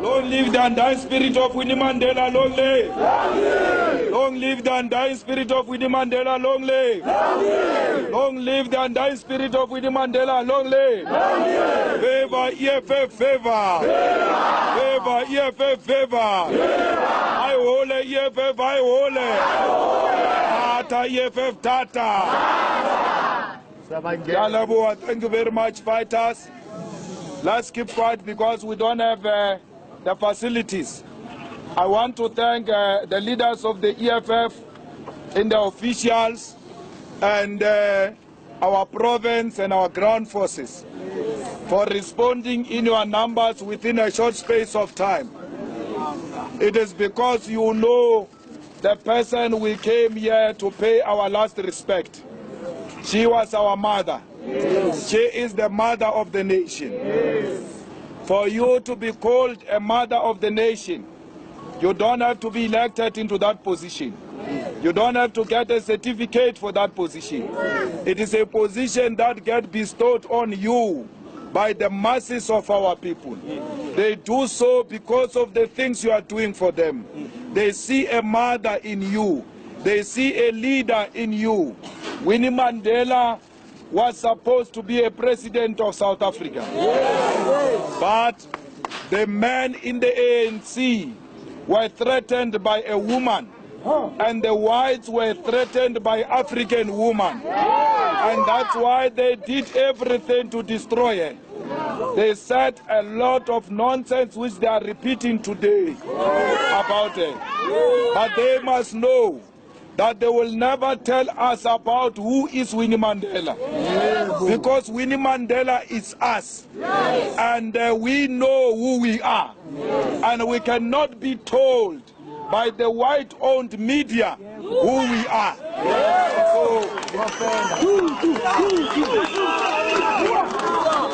Long live the undying spirit of Winnie Mandela, long live. Long live the undying spirit of Winnie Mandela, long live. Long live the undying spirit of Winnie Mandela, long live. Favor, EFF, favor. Favor, EFF, favor. I hold EFF, I hold. Tata, EFF, Tata. Thank you very much, fighters. Let's keep quiet because we don't have the facilities. I want to thank the leaders of the EFF and the officials and our province and our ground forces for responding in your numbers within a short space of time. It is because you know the person we came here to pay our last respect. She was our mother. Yes. She is the mother of the nation. Yes. For you to be called a mother of the nation, you don't have to be elected into that position. You don't have to get a certificate for that position. It is a position that gets bestowed on you by the masses of our people. They do so because of the things you are doing for them. They see a mother in you. They see a leader in you. Winnie Mandela was supposed to be a president of South Africa. But the men in the ANC were threatened by a woman, and the whites were threatened by African women. And that's why they did everything to destroy her. They said a lot of nonsense which they are repeating today about her. But they must know that they will never tell us about who is Winnie Mandela. Because Winnie Mandela is us. And we know who we are. And we cannot be told by the white-owned media who we are.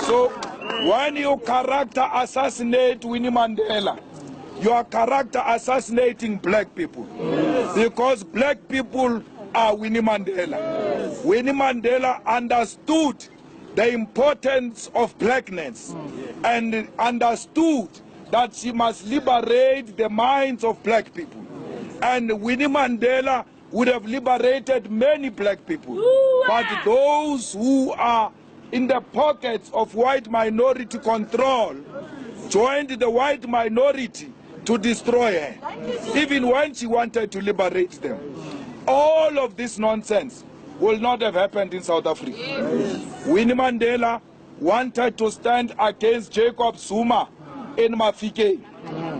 So when you character assassinate Winnie Mandela, you are character assassinating black people. Because black people are Winnie Mandela. Winnie Mandela understood the importance of blackness and understood that she must liberate the minds of black people. And Winnie Mandela would have liberated many black people. But those who are in the pockets of white minority control joined the white minority to destroy her, even when she wanted to liberate them. All of this nonsense will not have happened in South Africa. Winnie Mandela wanted to stand against Jacob Zuma in Mafike.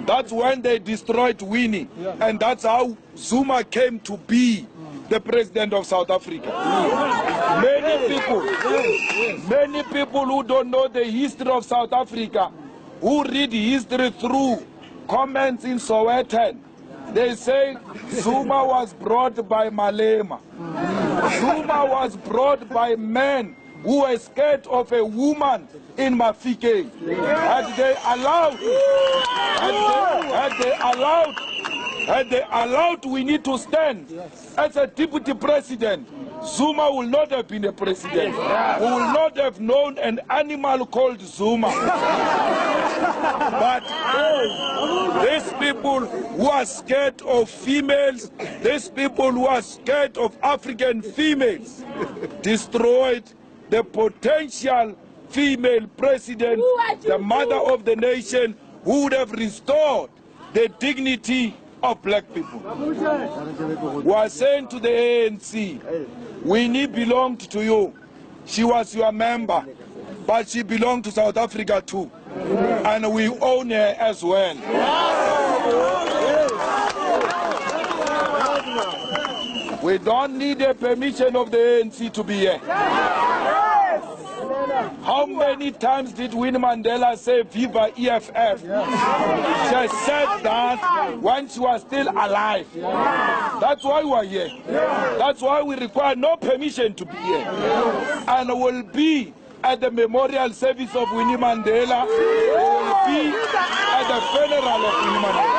That's when they destroyed Winnie, and that's how Zuma came to be the president of South Africa. Many people who don't know the history of South Africa, who read history through comments in Sowetan, they say Zuma was brought by Malema. Zuma was brought by men who were scared of a woman in Mafike. Had they allowed Winnie to stand as a deputy president, Zuma will not have been a president. We will not have known an animal called Zuma. But these people who are scared of females, these people who are scared of African females, destroyed the potential female president, the mother of the nation, who would have restored the dignity of black people. We are saying to the ANC, Winnie belonged to you. She was your member, but she belonged to South Africa too. And we own her as well. We don't need the permission of the ANC to be here. How many times did Winnie Mandela say Viva EFF? She said that when she was still alive. That's why we are here. That's why we require no permission to be here. And will be at the memorial service of Winnie Mandela. We will be at the funeral of Winnie Mandela.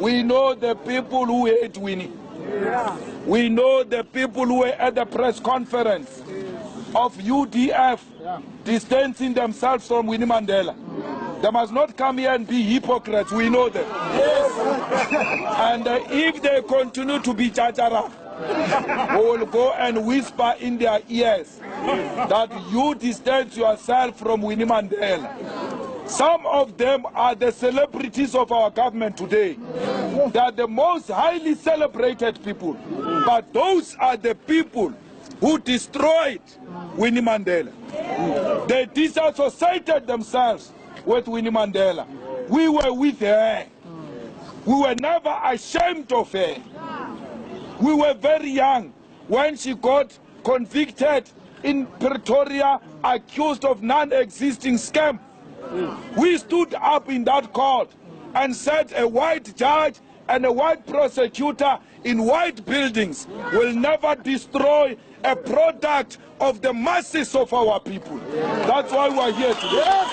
We know the people who hate Winnie. We know the people who were at the press conference of UDF distancing themselves from Winnie Mandela. They must not come here and be hypocrites. We know them. And if they continue to be jajara, we will go and whisper in their ears that you distance yourself from Winnie Mandela. Some of them are the celebrities of our government today. They are the most highly celebrated people. But those are the people who destroyed Winnie Mandela. They disassociated themselves with Winnie Mandela. We were with her. We were never ashamed of her. We were very young when she got convicted in Pretoria, accused of non-existing scam. We stood up in that court and said a white judge and a white prosecutor in white buildings will never destroy a product of the masses of our people. That's why we are here today.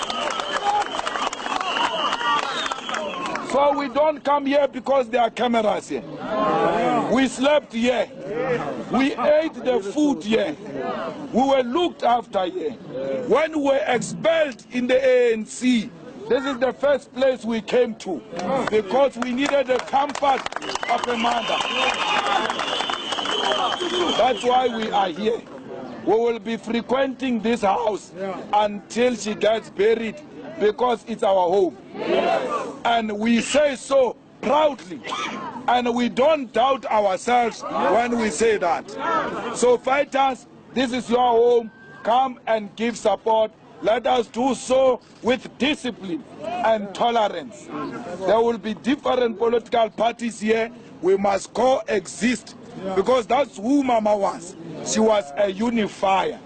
So we don't come here because there are cameras here. We slept here. We ate the food here. We were looked after here. When we were expelled in the ANC, this is the first place we came to because we needed the comfort of a mother. That's why we are here. We will be frequenting this house until she gets buried because it's our home. And we say so proudly. And we don't doubt ourselves when we say that. So fighters, this is your home. Come and give support. Let us do so with discipline and tolerance. There will be different political parties here. We must coexist because that's who Mama was. She was a unifier.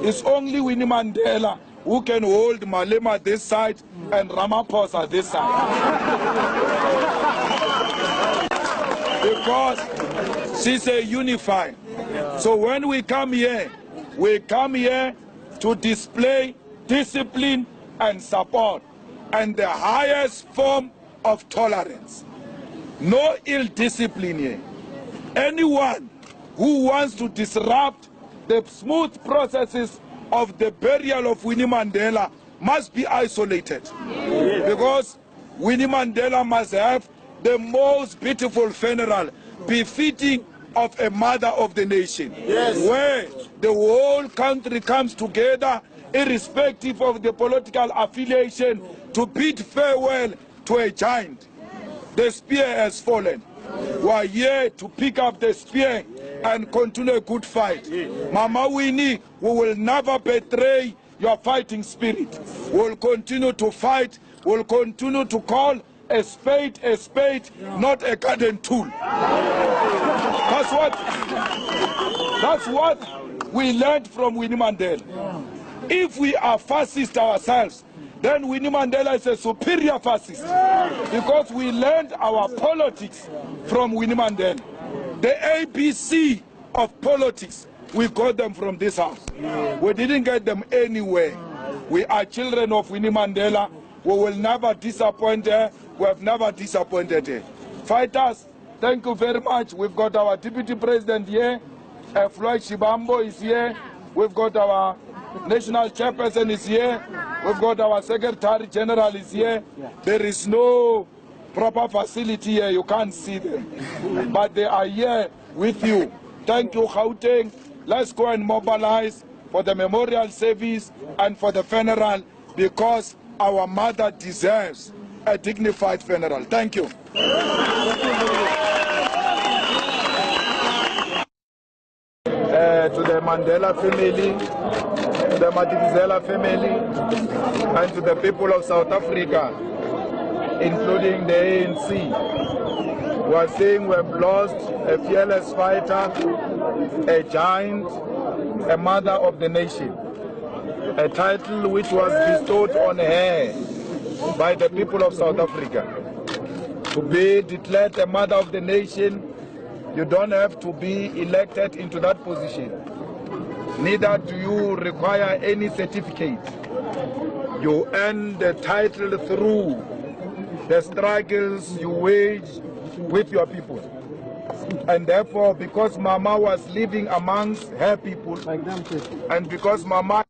It's only Winnie Mandela who can hold Malema this side and Ramaphosa this side. Because she's a unifier. So when we come here to display discipline and support and the highest form of tolerance. No ill discipline here. Anyone who wants to disrupt the smooth processes of the burial of Winnie Mandela must be isolated. Because Winnie Mandela must have the most beautiful funeral befitting of a mother of the nation. Where the whole country comes together irrespective of the political affiliation to bid farewell to a giant. The spear has fallen. We are here to pick up the spear and continue a good fight. Mama Winnie, we will never betray your fighting spirit. We will continue to fight. We will continue to call a spade, not a garden tool. That's what we learned from Winnie Mandela. If we are fascist ourselves, then Winnie Mandela is a superior fascist because we learned our politics from Winnie Mandela. The ABC of politics, we got them from this house. We didn't get them anywhere. We are children of Winnie Mandela. We will never disappoint her. We have never disappointed her. Fighters, thank you very much. We've got our Deputy President here. Floyd Shibambo is here. We've got our National Chairperson is here. We've got our Secretary General is here. There is no proper facility here. You can't see them. But they are here with you. Thank you, Gauteng. Let's go and mobilize for the memorial service and for the funeral because our mother deserves a dignified funeral. Thank you. To the Mandela family, to the Madikizela family, and to the people of South Africa, including the ANC. We are saying we have lost a fearless fighter, a giant, a mother of the nation, a title which was bestowed on her by the people of South Africa. To be declared a mother of the nation, you don't have to be elected into that position. Neither do you require any certificate. You earn the title through the struggles you wage with your people. And therefore, because Mama was living amongst her people, and because Mama